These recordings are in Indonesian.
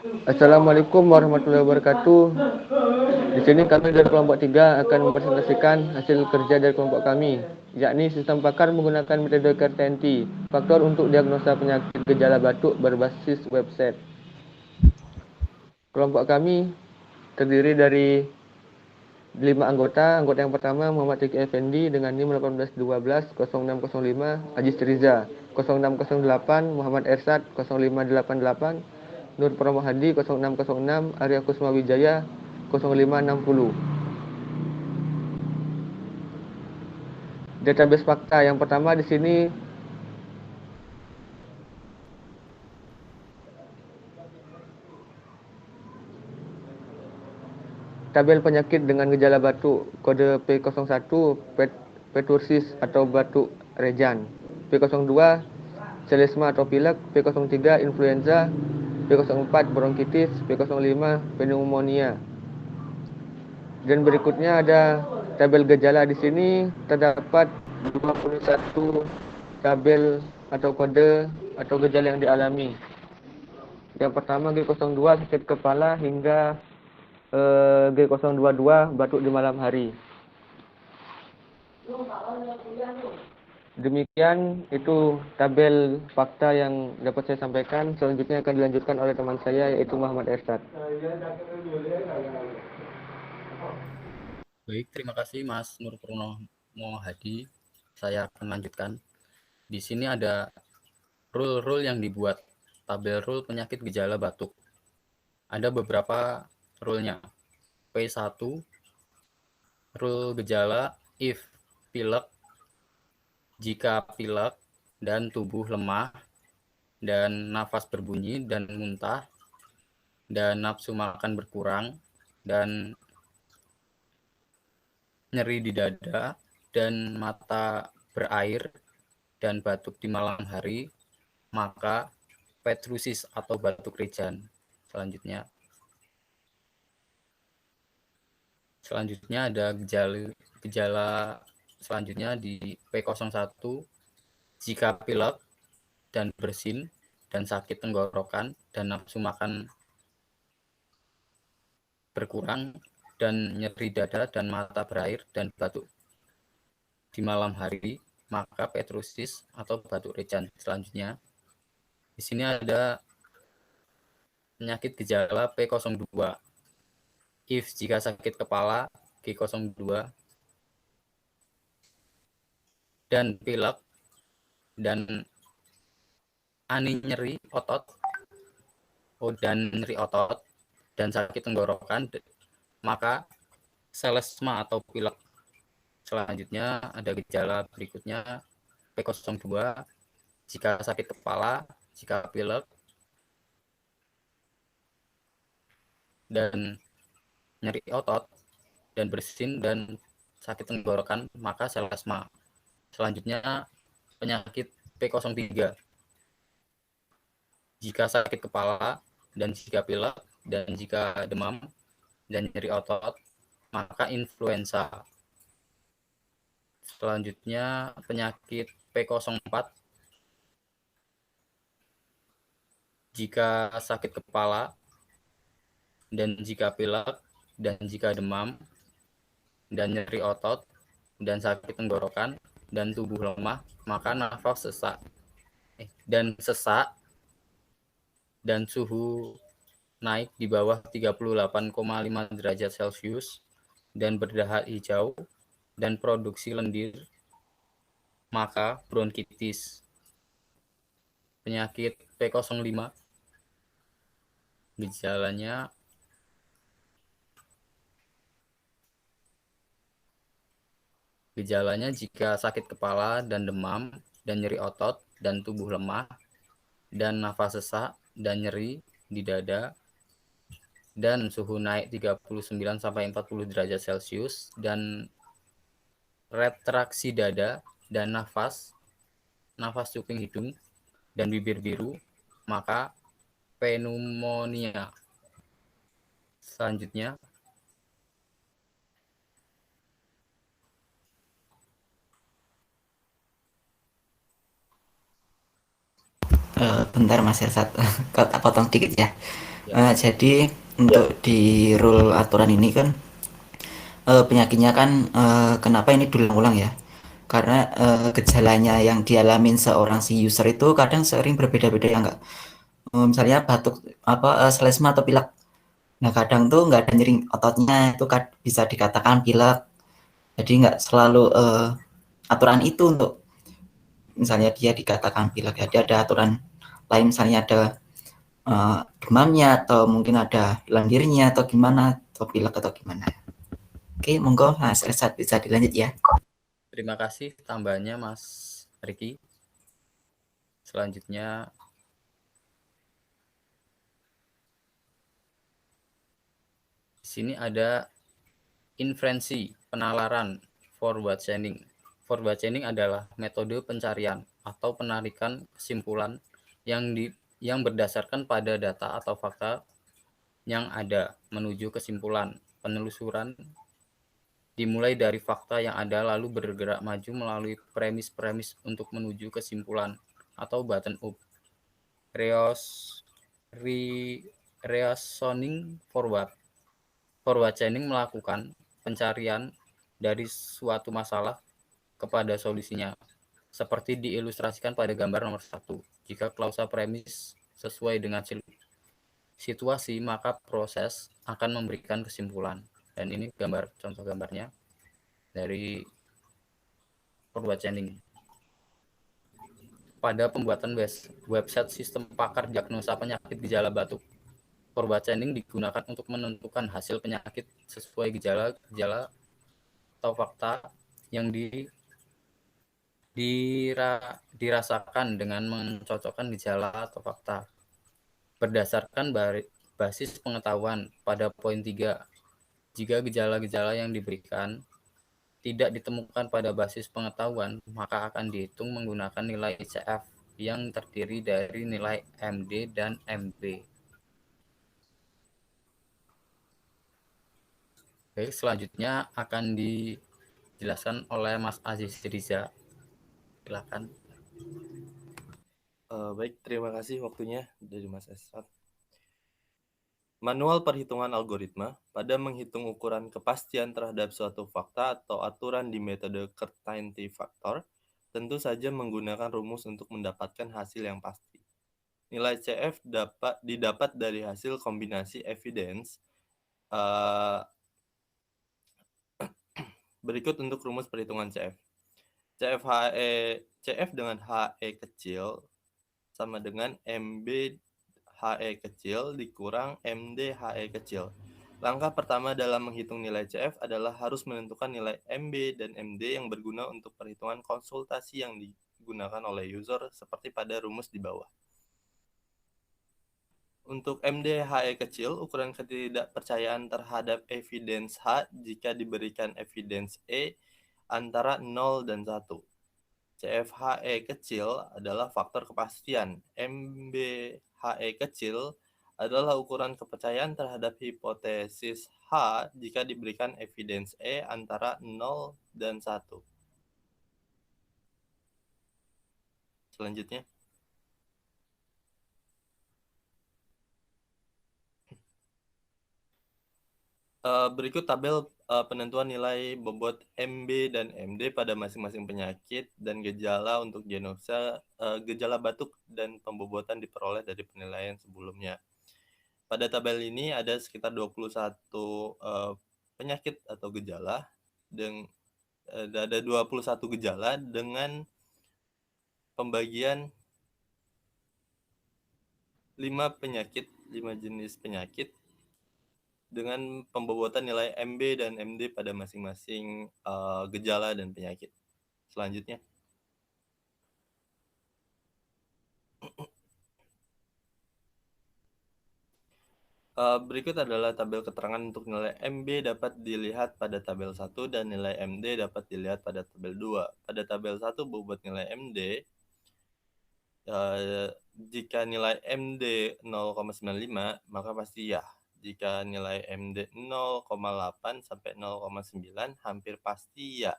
Assalamualaikum warahmatullahi wabarakatuh. Di sini kami dari kelompok 3 akan mempresentasikan hasil kerja dari kelompok kami, yakni sistem pakar menggunakan metode KRTNT, faktor untuk diagnosa penyakit gejala batuk berbasis website. Kelompok kami terdiri dari 5 anggota. Anggota yang pertama Muhammad Tiki Effendi dengan NIM 1812 0605 Ajis Riza 0608, Muhammad Ersad 0588, Nur Promo Hadi 0606, Arya Kusma Wijaya 0560. Database fakta yang pertama di sini tabel penyakit dengan gejala batuk kode P01 pertussis atau batuk rejan, P02 selesma atau pilek, P03 influenza, P04 bronkitis, P05 pneumonia. Dan berikutnya ada tabel gejala. Di sini terdapat 21 tabel atau kode atau gejala yang dialami. Yang pertama G02 sakit kepala hingga G022 batuk di malam hari. Demikian itu tabel fakta yang dapat saya sampaikan. Selanjutnya akan dilanjutkan oleh teman saya yaitu Muhammad Ersad. Baik, terima kasih Mas Nur Purnomo Hadi. Saya akan lanjutkan. Di sini ada rule yang dibuat, tabel rule penyakit gejala batuk. Ada beberapa rule-nya. P1, rule gejala if pilek, jika pilek dan tubuh lemah, dan nafas berbunyi dan muntah, dan nafsu makan berkurang, dan nyeri di dada, dan mata berair, dan batuk di malam hari, maka pertussis atau batuk rejan. Selanjutnya ada gejala selanjutnya di P01, jika pilek dan bersin dan sakit tenggorokan dan nafsu makan berkurang dan nyeri dada dan mata berair dan batuk di malam hari, maka pertussis atau batuk rejan. Selanjutnya di sini ada penyakit gejala P02. If jika sakit kepala G02 dan pilek dan nyeri otot dan nyeri otot dan sakit tenggorokan, maka selesma atau pilek. Selanjutnya ada gejala berikutnya P02 jika sakit kepala, jika pilek dan nyeri otot dan bersin dan sakit tenggorokan, maka selesma. Selanjutnya penyakit P03 jika sakit kepala dan jika pilek dan jika demam dan nyeri otot, maka influenza. Selanjutnya penyakit P04 jika sakit kepala dan jika pilek dan jika demam dan nyeri otot dan sakit tenggorokan dan tubuh lemah, maka nafas sesak dan suhu naik di bawah 38,5 derajat Celcius dan berdahak hijau dan produksi lendir, maka bronkitis. Penyakit P05 gejalanya jika sakit kepala dan demam dan nyeri otot dan tubuh lemah dan nafas sesak dan nyeri di dada dan suhu naik 39-40 derajat Celcius dan retraksi dada dan nafas cuping hidung dan bibir biru, maka pneumonia. Selanjutnya Bentar Mas Irsat, potong dikit ya. Ya, Jadi untuk di rule aturan ini kan penyakitnya kan kenapa ini berulang-ulang ya? Karena gejalanya yang dialamin seorang si user itu kadang sering berbeda-beda ya enggak. Misalnya batuk apa selesma atau pilek. Nah kadang tuh nggak ada nyeri ototnya itu bisa dikatakan pilek. Jadi nggak selalu aturan itu untuk misalnya dia dikatakan pilek. Jadi ada aturan lain misalnya ada demamnya atau mungkin ada lendirnya atau gimana atau pilek atau gimana. Oke, monggo Mas Resat bisa dilanjut ya. terima kasih tambahannya Mas Riki. Selanjutnya, di sini ada inferensi penalaran forward chaining. Forward chaining adalah metode pencarian atau penarikan kesimpulan yang berdasarkan pada data atau fakta yang ada menuju kesimpulan. Penelusuran dimulai dari fakta yang ada lalu bergerak maju melalui premis-premis untuk menuju kesimpulan atau button up. Reasoning forward. Forward chaining melakukan pencarian dari suatu masalah kepada solusinya, seperti diilustrasikan pada gambar nomor 1. Jika klausa premis sesuai dengan situasi, maka proses akan memberikan kesimpulan. Dan ini contoh gambarnya dari forward chaining. Pada pembuatan website sistem pakar diagnosa penyakit gejala batuk, forward chaining digunakan untuk menentukan hasil penyakit sesuai gejala atau fakta yang dirasakan dengan mencocokkan gejala atau fakta. Berdasarkan basis pengetahuan pada poin 3, jika gejala-gejala yang diberikan tidak ditemukan pada basis pengetahuan, maka akan dihitung menggunakan nilai CF yang terdiri dari nilai MD dan MB. Oke, selanjutnya akan dijelaskan oleh Mas Aziz Riza. Silakan. Baik, terima kasih waktunya dari Mas Esat. Manual perhitungan algoritma pada menghitung ukuran kepastian terhadap suatu fakta atau aturan di metode certainty factor tentu saja menggunakan rumus untuk mendapatkan hasil yang pasti. Nilai CF didapat dari hasil kombinasi evidence. Berikut untuk rumus perhitungan CF. CF dengan HE kecil sama dengan MB HE kecil dikurang MD HE kecil. Langkah pertama dalam menghitung nilai CF adalah harus menentukan nilai MB dan MD yang berguna untuk perhitungan konsultasi yang digunakan oleh user seperti pada rumus di bawah. Untuk MD HE kecil, ukuran ketidakpercayaan terhadap evidence H jika diberikan evidence E antara 0 dan 1. CFHE kecil adalah faktor kepastian. MBHE kecil adalah ukuran kepercayaan terhadap hipotesis H jika diberikan evidence E antara 0 dan 1. Selanjutnya. Berikut tabel penentuan nilai bobot MB dan MD pada masing-masing penyakit dan gejala untuk diagnosa gejala batuk dan pembobotan diperoleh dari penilaian sebelumnya. Pada tabel ini ada sekitar 21 penyakit atau gejala dan ada 21 gejala dengan pembagian 5 jenis penyakit dengan pembobotan nilai MB dan MD pada masing-masing gejala dan penyakit. Selanjutnya. Berikut adalah tabel keterangan untuk nilai MB dapat dilihat pada tabel 1 dan nilai MD dapat dilihat pada tabel 2. Pada tabel 1 bobot nilai MD, jika nilai MD 0,95 maka pasti ya. Jika nilai MD 0,8 sampai 0,9 hampir pasti ya.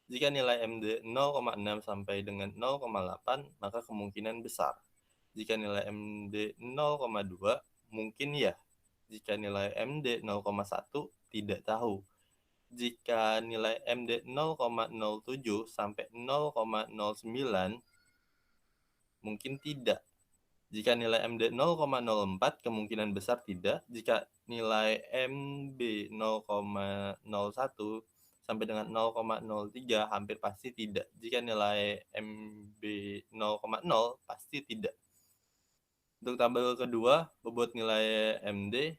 Jika nilai MD 0,6 sampai dengan 0,8 maka kemungkinan besar. Jika nilai MD 0,2 mungkin ya. Jika nilai MD 0,1 tidak tahu. Jika nilai MD 0,07 sampai 0,09 mungkin tidak. Jika nilai MD 0,04 kemungkinan besar tidak. Jika nilai MB 0,01 sampai dengan 0,03 hampir pasti tidak. Jika nilai MB 0,0 pasti tidak. Untuk tabel kedua, bobot nilai MD.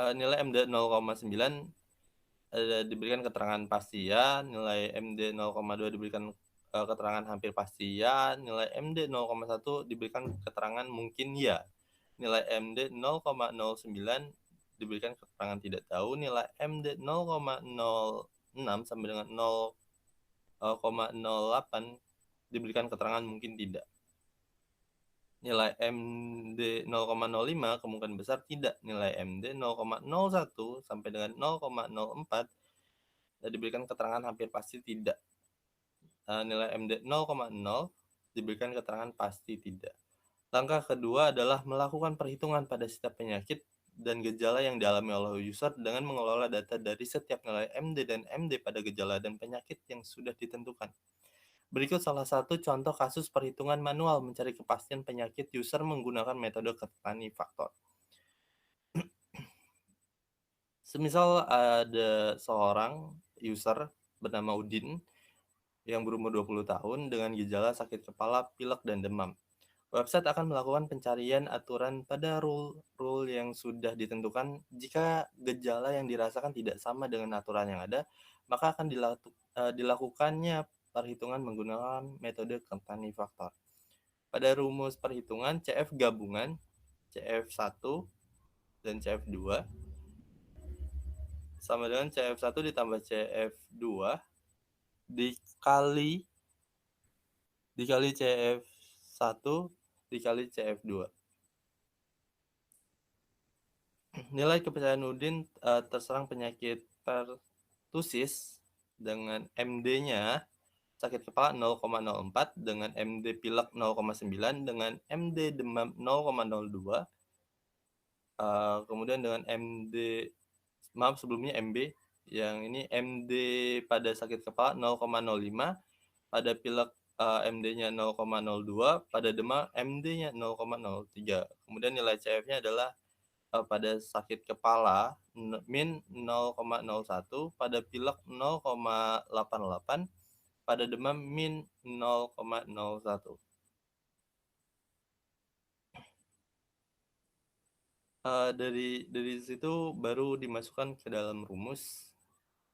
Nilai MD 0,9 diberikan keterangan pasti ya. Nilai MD 0,2 diberikan keterangan hampir pasti ya. Nilai MD 0,1 diberikan keterangan mungkin ya. Nilai MD 0,09 diberikan keterangan tidak tahu. Nilai MD 0,06 sampai dengan 0,08 diberikan keterangan mungkin tidak. Nilai MD 0,05 kemungkinan besar tidak. Nilai MD 0,01 sampai dengan 0,04 diberikan keterangan hampir pasti tidak. Nilai MD 0,0 diberikan keterangan pasti tidak. Langkah kedua adalah melakukan perhitungan pada setiap penyakit dan gejala yang dialami oleh user dengan mengelola data dari setiap nilai MD dan MD pada gejala dan penyakit yang sudah ditentukan. Berikut salah satu contoh kasus perhitungan manual mencari kepastian penyakit user menggunakan metode Kettani faktor. Semisal ada seorang user bernama Udin yang berumur 20 tahun dengan gejala sakit kepala, pilek, dan demam. Website akan melakukan pencarian aturan pada rule yang sudah ditentukan. Jika gejala yang dirasakan tidak sama dengan aturan yang ada, maka akan dilakukannya perhitungan menggunakan metode Kettani faktor. Pada rumus perhitungan, CF gabungan CF1 dan CF2 sama dengan CF1 ditambah CF2 dikali CF1 dikali CF2. Nilai kepercayaan Udin terserang penyakit pertusis dengan MD-nya sakit kepala 0,04 dengan MD pilek 0,9 dengan MD demam 0,02 kemudian dengan MD sebelumnya MB yang ini MD pada sakit kepala 0,05 pada pilek MD-nya 0,02 pada demam MD-nya 0,03 kemudian nilai CF-nya adalah pada sakit kepala min 0,01 pada pilek 0,88 pada demam min 0,01. Dari situ baru dimasukkan ke dalam rumus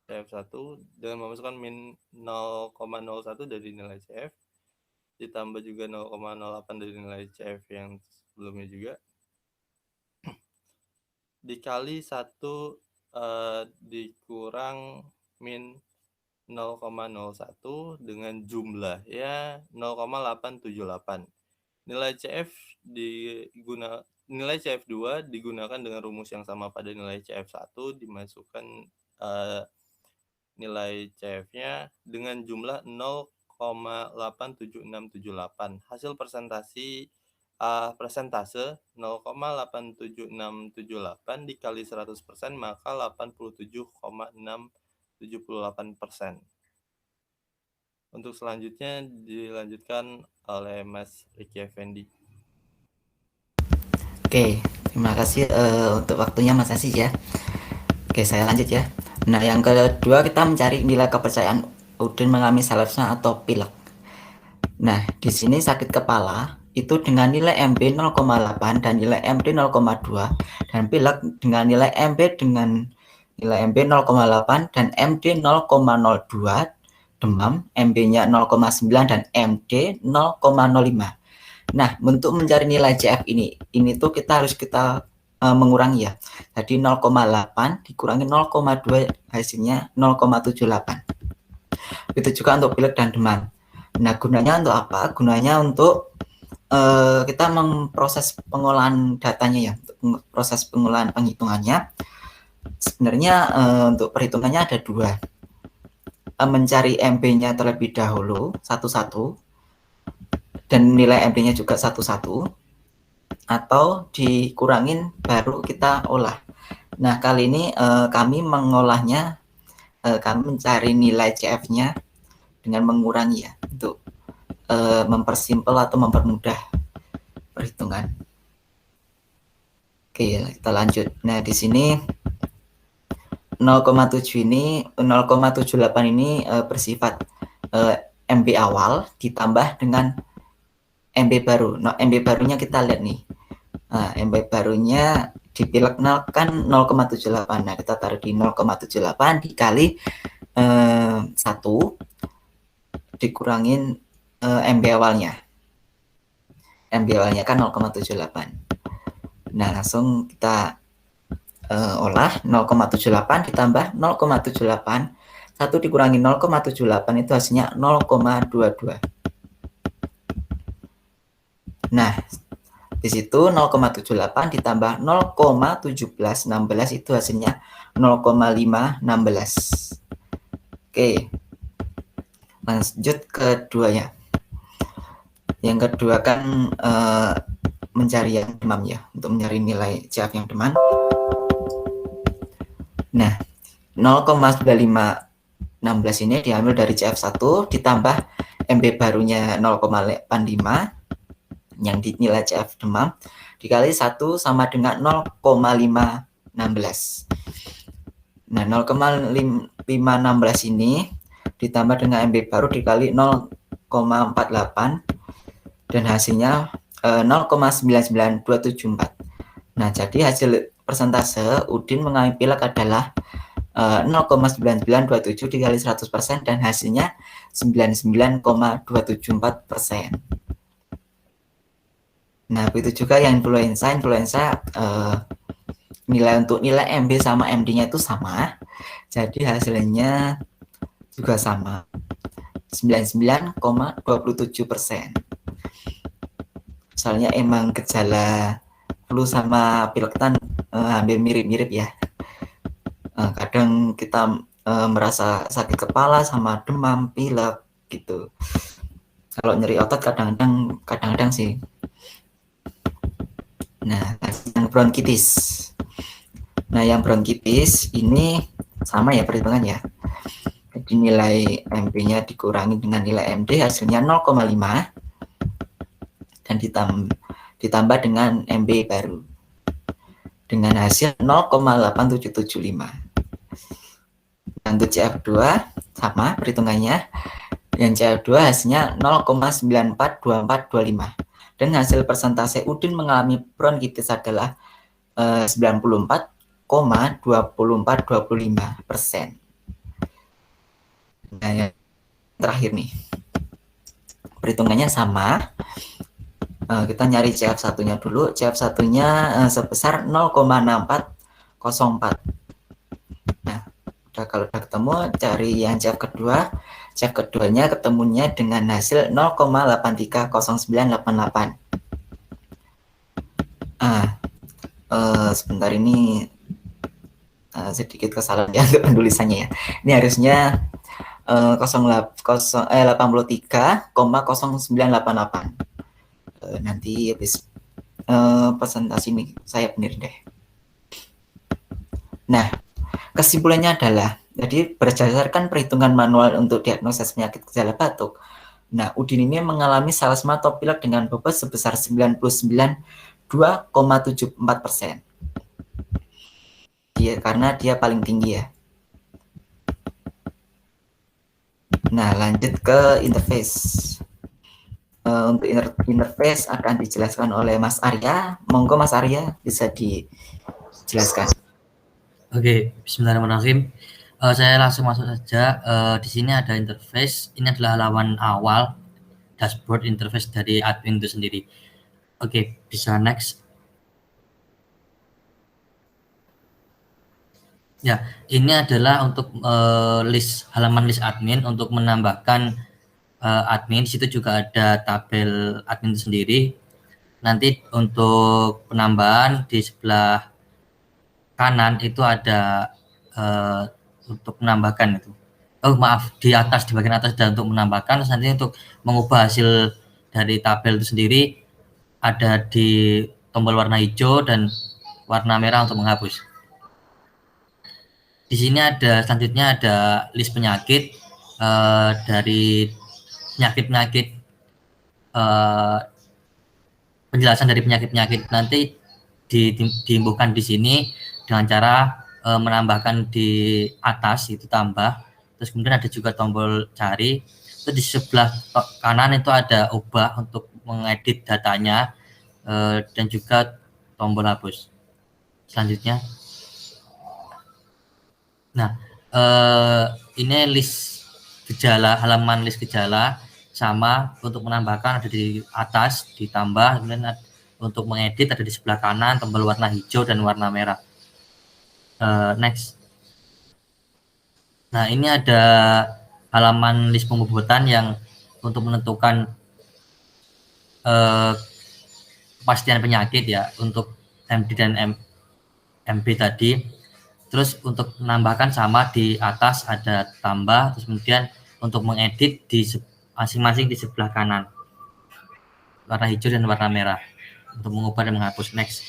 CF1 dengan memasukkan min 0,01 dari nilai CF ditambah juga 0,08 dari nilai CF yang sebelumnya juga dikali 1 dikurang min 0,01 dengan jumlahnya 0,878. Nilai CF2 digunakan dengan rumus yang sama pada nilai CF1 dimasukkan nilai CF-nya dengan jumlah 0,87678. Hasil persentase 0,87678 dikali 100% maka 87,678%. Untuk selanjutnya dilanjutkan oleh Mas Ricky Effendi. Oke, terima kasih untuk waktunya Mas Aziz ya. Oke, saya lanjut ya. Nah, yang kedua kita mencari nilai kepercayaan Udin mengalami salesnya atau pilek. Nah, di sini sakit kepala itu dengan nilai MB 0,8 dan nilai MD 0,2 dan pilek dengan nilai MB 0,8 dan MD 0,02, demam MB-nya 0,9 dan MD 0,05. Nah, untuk mencari nilai CF ini tuh kita harus mengurangi ya. Jadi 0,8 dikurangi 0,2 hasilnya 0,78. Itu juga untuk pilek dan demam. Nah, gunanya untuk apa? Gunanya untuk kita memproses pengolahan datanya ya, untuk proses pengolahan penghitungannya. Sebenarnya untuk perhitungannya ada dua. Mencari MB-nya terlebih dahulu satu-satu dan nilai MD-nya juga satu-satu. atau dikurangin baru kita olah. Nah, kali ini kami mengolahnya, kami mencari nilai CF-nya dengan mengurangi ya, untuk mempersimpel atau mempermudah perhitungan. Oke, kita lanjut. Nah, di sini 0,7 ini 0,78 ini bersifat MB awal ditambah dengan MB baru. Nah, MB barunya kita lihat nih. Nah, MB barunya dipilekkan 0,78. Nah, kita taruh di 0,78 dikali 1 dikurangin MB awalnya. MB awalnya kan 0,78. Nah, langsung kita olah 0,78 ditambah 0,78. 1 dikurangi 0,78 itu hasilnya 0,22. Nah, di situ 0,78 ditambah 0,1716 itu hasilnya 0,516. Oke. Lanjut keduanya. Yang kedua kan mencari yang demam ya, untuk mencari nilai CF yang demam. Nah, 0,9516 ini diambil dari CF1 ditambah MB barunya 0,85 yang dinilai CF demam dikali 1 sama dengan 0,516. Nah, 0,516 ini ditambah dengan MB baru dikali 0,48 dan hasilnya 0,99274. Nah, jadi hasil persentase Udin mengalami pilek adalah 0,9927 dikali 100% dan hasilnya 99,274%. Nah, begitu juga yang influenza untuk nilai MB sama MD-nya itu sama. Jadi hasilnya juga sama. 99,27%. Soalnya emang gejala flu sama pilek hampir mirip-mirip ya. Kadang kita merasa sakit kepala sama demam, pilek gitu. Kalau nyeri otot kadang-kadang sih. Nah, yang bronkitis. Nah, yang bronkitis ini sama ya perhitungannya. Jadi nilai MB-nya dikurangi dengan nilai MD hasilnya 0,5 dan ditambah dengan MB baru dengan hasil 0,8775. Nah, untuk CF2 sama perhitungannya. Yang CF2 hasilnya 0,942425. Dan hasil persentase Udin mengalami bronkitis adalah 94,2425%. Nah, yang terakhir nih, perhitungannya sama. Kita nyari CF1-nya dulu. CF1-nya sebesar 0,6404. Nah, kalau udah ketemu, cari yang CF kedua. CF keduanya ketemunya dengan hasil 0,830988. Sebentar ini sedikit kesalahan ya untuk penulisannya ya. Ini harusnya 83,0988. Nanti habis presentasi ini saya benerin deh. Nah, kesimpulannya adalah, jadi berdasarkan perhitungan manual untuk diagnosis penyakit gejala batuk, nah Udin ini mengalami salesma atau pilek dengan bobot sebesar 99,274%. Karena dia paling tinggi ya. Nah, lanjut ke interface. Untuk interface akan dijelaskan oleh Mas Arya. Monggo Mas Arya bisa dijelaskan. Oke, bismillahirrahmanirrahim. Saya langsung masuk saja. Di sini ada interface. Ini adalah halaman awal dashboard interface dari admin itu sendiri. Oke, bisa next. Ya, ini adalah untuk halaman list admin untuk menambahkan admin. Di situ juga ada tabel admin itu sendiri. Nanti untuk penambahan di sebelah kanan itu ada untuk menambahkan itu. Di bagian atas ada untuk menambahkan. Terus nanti untuk mengubah hasil dari tabel itu sendiri ada di tombol warna hijau dan warna merah untuk menghapus. Di sini selanjutnya ada list penyakit dari penyakit-penyakit, penjelasan dari penyakit-penyakit nanti diimbuhkan di sini dengan cara menambahkan di atas itu tambah, terus kemudian ada juga tombol cari, terus di sebelah kanan itu ada ubah untuk mengedit datanya, dan juga tombol hapus. Selanjutnya, nah ini list gejala, halaman list gejala. Sama, untuk menambahkan ada di atas, ditambah, kemudian untuk mengedit ada di sebelah kanan, tombol warna hijau dan warna merah. Next. Nah, ini ada halaman list pembobotan yang untuk menentukan kepastian penyakit ya, untuk MD dan MB tadi. Terus untuk menambahkan sama, di atas ada tambah, terus kemudian untuk mengedit di masing-masing di sebelah kanan, warna hijau dan warna merah, untuk mengubah dan menghapus. Next.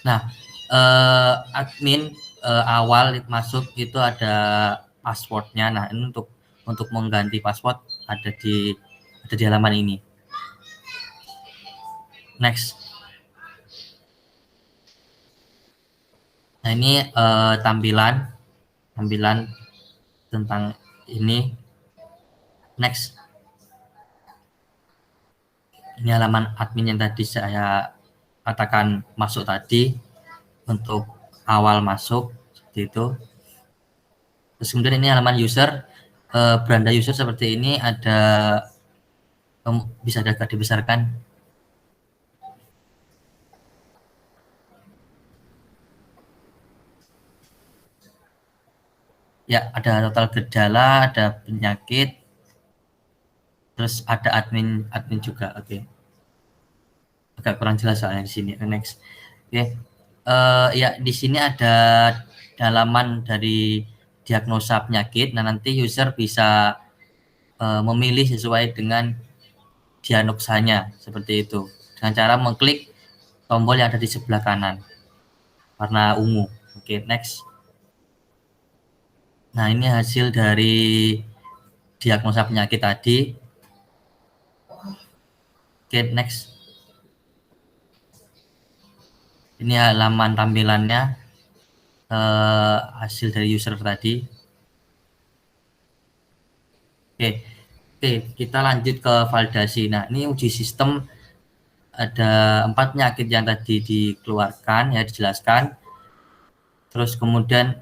Nah, admin awal masuk itu ada passwordnya. Nah, ini untuk mengganti password ada di halaman ini. Next. Nah, ini tampilan tentang ini. Next. Ini halaman admin yang tadi saya katakan masuk tadi, untuk awal masuk seperti itu. Terus kemudian ini halaman user, beranda user seperti ini, ada bisa agak dibesarkan. Ya, ada total gejala, ada penyakit, terus ada admin juga. Oke. Agak kurang jelas soalnya di sini. Next. Oke. Ya, di sini ada halaman dari diagnosa penyakit. Nah, nanti user bisa memilih sesuai dengan diagnosanya seperti itu, dengan cara mengklik tombol yang ada di sebelah kanan, warna ungu. Oke, next. Nah, ini hasil dari diagnosa penyakit tadi. Oke, next. Ini halaman tampilannya, hasil dari user tadi. Oke, kita lanjut ke validasi. Nah, ini uji sistem, ada 4 penyakit yang tadi dikeluarkan, ya, dijelaskan. Terus kemudian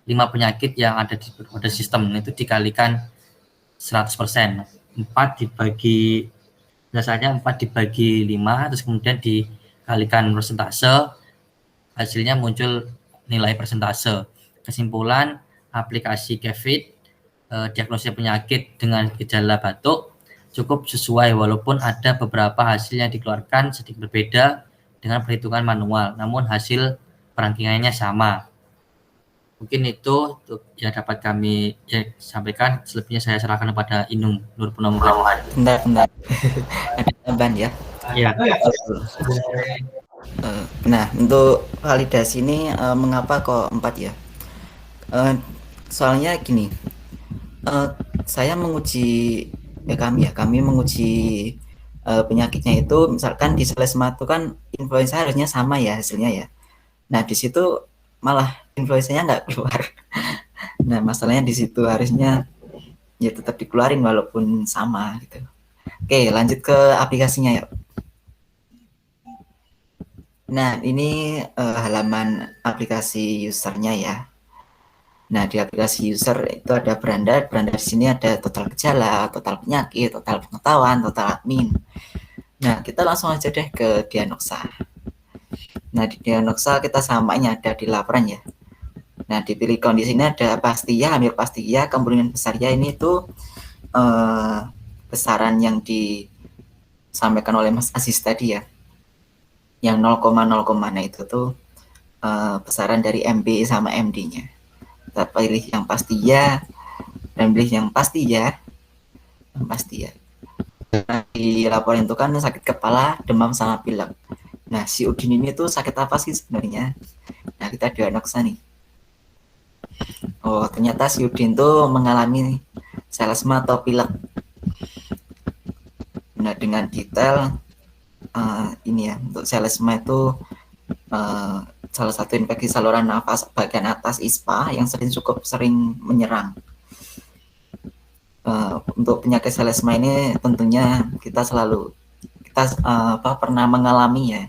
5 penyakit yang ada di pada sistem itu dikalikan 100%. 4 dibagi, biasanya 4 dibagi 5, terus kemudian dikalikan persentase, hasilnya muncul nilai persentase. Kesimpulan, aplikasi Kevit diagnosis penyakit dengan gejala batuk cukup sesuai, walaupun ada beberapa hasil yang dikeluarkan sedikit berbeda dengan perhitungan manual, namun hasil perangkingannya sama. Mungkin itu yang dapat kami sampaikan. Selebihnya saya serahkan kepada Inung Nur Purnomo. Bentar. Ada tambahan ya? Ya. Nah, untuk validasi ini mengapa kok 4 ya? Soalnya gini, saya menguji, kami menguji penyakitnya itu, misalkan di Selesma itu kan influenza harusnya sama ya hasilnya ya. Nah, di situ malah influenzanya nggak keluar. Nah, masalahnya di situ, harusnya ya tetap dikeluarin walaupun sama gitu. Oke, lanjut ke aplikasinya ya. Nah, ini halaman aplikasi usernya ya. Nah, di aplikasi user itu ada beranda di sini ada total gejala, total penyakit, total pengetahuan, total admin. Nah, kita langsung aja deh ke diagnosa. Nah, di diagnosa kita samanya ada di laporan ya. Nah, dipilih kondisinya ada pasti ya, hampir pasti ya, kemungkinan besar ya. Ini tuh besaran yang disampaikan oleh Mas Aziz tadi ya, yang 0,0, nah itu tuh besaran dari MB sama MD-nya. Kita pilih yang pasti ya, dan pilih yang pasti ya, di laporan itu kan sakit kepala, demam sama pilek. Nah, si Udin ini tuh sakit apa sih sebenarnya? Nah, kita diagnosa nih. Oh, ternyata si Udin tuh mengalami selesma atau pilek. Nah, dengan detail ini ya, untuk selesma itu salah satu infeksi saluran nafas bagian atas ISPA yang cukup sering menyerang. Untuk penyakit selesma ini tentunya kita pernah mengalami ya,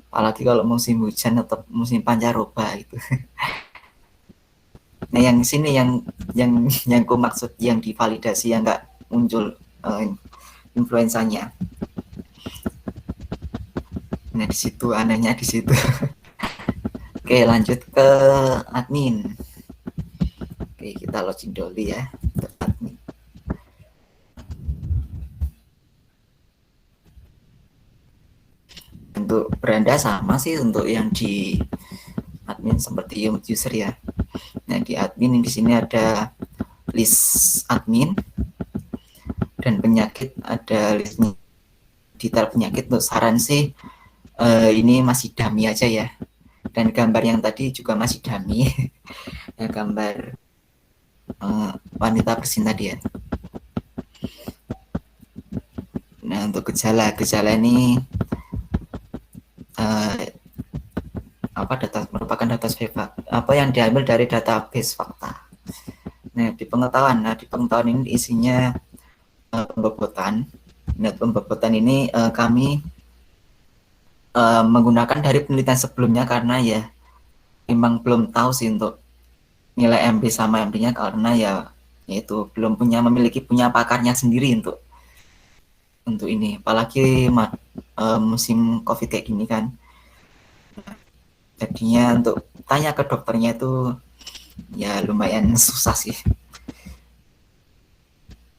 apalagi kalau musim hujan atau musim pancaroba itu. Nah, yang sini yang ku maksud yang divalidasi yang nggak muncul influensanya. Nah, di situ anehnya di situ. Oke, lanjut ke admin. Oke, kita login dulu ya untuk admin. Untuk beranda sama sih untuk yang di admin seperti user ya. Nah, di admin di sini ada list admin dan penyakit, ada listnya. Detail penyakit untuk saran sih ini masih dummy aja ya. Dan gambar yang tadi juga masih dummy. Ya, gambar wanita bersin tadi ya. Nah, untuk gejala ini merupakan data yang diambil dari database fakta. Nah, di pengetahuan ini isinya pembobotan. Nah, pembobotan ini kami menggunakan dari penelitian sebelumnya karena ya memang belum tahu sih untuk nilai MB sama MD-nya karena ya itu belum memiliki pakarnya sendiri untuk ini, apalagi musim COVID kayak gini kan. Jadinya untuk tanya ke dokternya itu ya lumayan susah sih.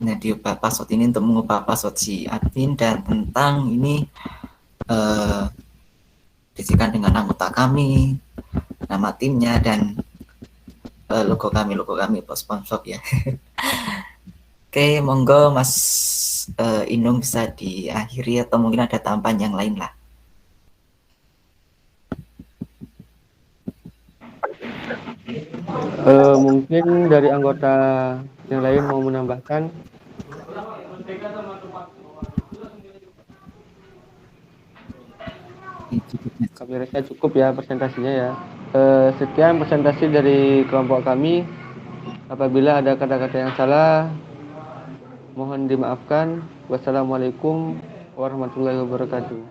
Nah, diubah password ini untuk mengubah password si admin dan tentang ini diisikan dengan anggota kami, nama timnya, dan logo kami sponsor ya. Oke, monggo Mas Inung bisa diakhiri atau mungkin ada tambahan yang lain lah. Mungkin dari anggota yang lain mau menambahkan. Kami rasa cukup ya presentasinya ya. Sekian presentasi dari kelompok kami. Apabila ada kata-kata yang salah, mohon dimaafkan. Wassalamualaikum warahmatullahi wabarakatuh.